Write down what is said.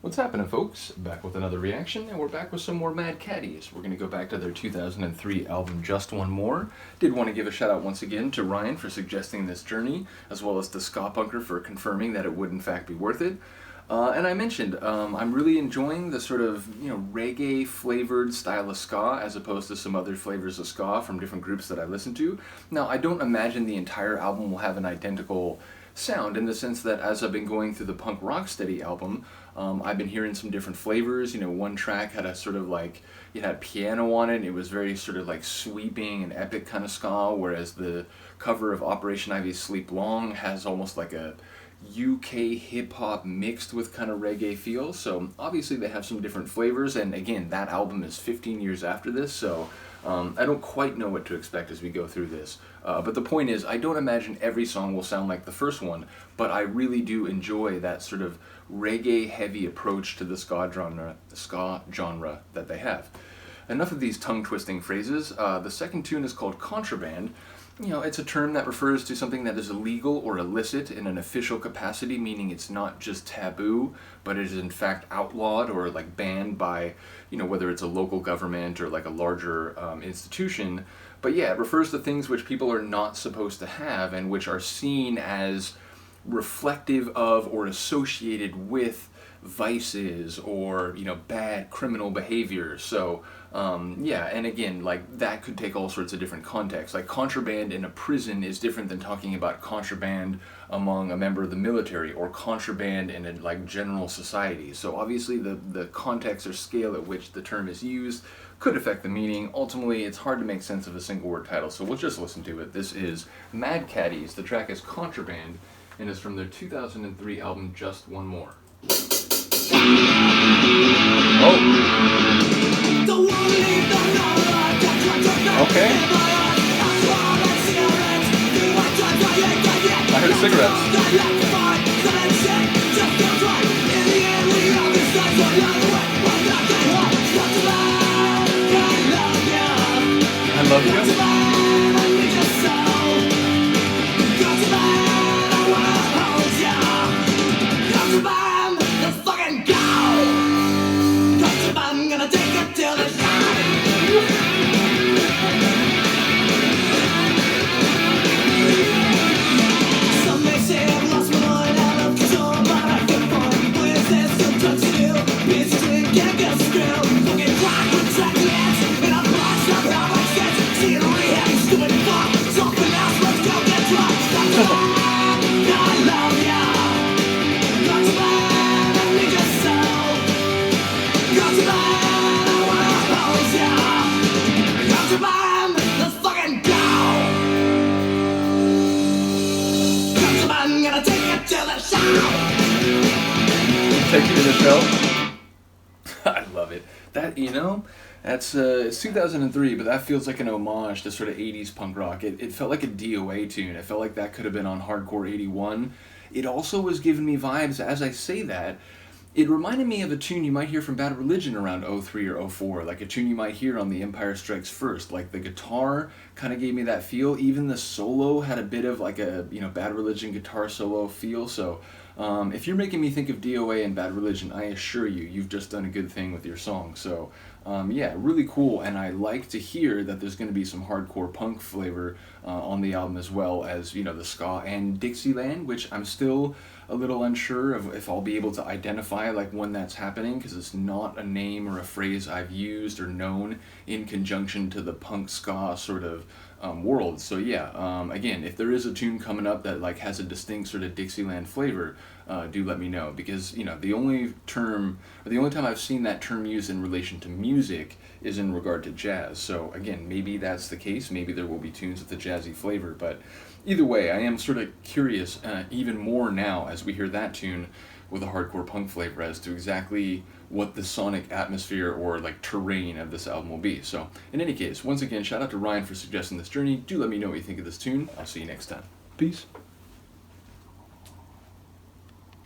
What's happening, folks? Back with another reaction, and we're back with some more Mad Caddies. We're going to go back to their 2003 album, Just One More. Did want to give a shout out once again to Ryan for suggesting this journey, as well as to Ska Punker for confirming that it would in fact be worth it. And I mentioned, I'm really enjoying the sort of, reggae-flavored style of ska, as opposed to some other flavors of ska from different groups that I listen to. Now, I don't imagine the entire album will have an identical sound, in the sense that as I've been going through the Punk Rocksteady album, I've been hearing some different flavors. One track had a sort of like, it had piano on it, and it was very sort of like sweeping and epic kind of ska, whereas the cover of Operation Ivy's Sleep Long has almost like a UK hip-hop mixed with kind of reggae feel. So obviously they have some different flavors, and again, that album is 15 years after this, so I don't quite know what to expect as we go through this. But the point is, I don't imagine every song will sound like the first one, but I really do enjoy that sort of reggae-heavy approach to the ska genre that they have. Enough of these tongue-twisting phrases. The second tune is called Contraband. It's a term that refers to something that is illegal or illicit in an official capacity, meaning it's not just taboo, but it is in fact outlawed or like banned by, whether it's a local government or like a larger institution. But yeah, it refers to things which people are not supposed to have and which are seen as reflective of or associated with vices or bad criminal behavior. So yeah, and again, like that could take all sorts of different contexts. Like contraband in a prison is different than talking about contraband among a member of the military or contraband in a like general society. So obviously the context or scale at which the term is used could affect the meaning. Ultimately, it's hard to make sense of a single word title, so we'll just listen to it. This is Mad Caddies. The track is Contraband and is from their 2003 album Just One More. Oh. Okay. I heard cigarettes. I love you. Take you to the show. I love it. That's it's 2003, but that feels like an homage to sort of 80s punk rock. It felt like a DOA tune. It felt like that could have been on Hardcore 81. It also was giving me vibes, as I say that, it reminded me of a tune you might hear from Bad Religion around 03 or 04, like a tune you might hear on The Empire Strikes First. Like the guitar kind of gave me that feel. Even the solo had a bit of like a Bad Religion guitar solo feel. So if you're making me think of DOA and Bad Religion, I assure you, you've just done a good thing with your song. So yeah, really cool, and I like to hear that there's going to be some hardcore punk flavor on the album, as well as the ska and Dixieland, which I'm still a little unsure of if I'll be able to identify like when that's happening, because it's not a name or a phrase I've used or known in conjunction to the punk ska sort of world. So yeah, again, if there is a tune coming up that like has a distinct sort of Dixieland flavor, do let me know, because the only time I've seen that term used in relation to music is in regard to jazz. So again, maybe that's the case. Maybe there will be tunes with a jazzy flavor, but either way, I am sort of curious even more now as we hear that tune with a hardcore punk flavor as to exactly what the sonic atmosphere or like terrain of this album will be. So in any case, once again, shout out to Ryan for suggesting this journey. Do let me know what you think of this tune. I'll see you next time. Peace.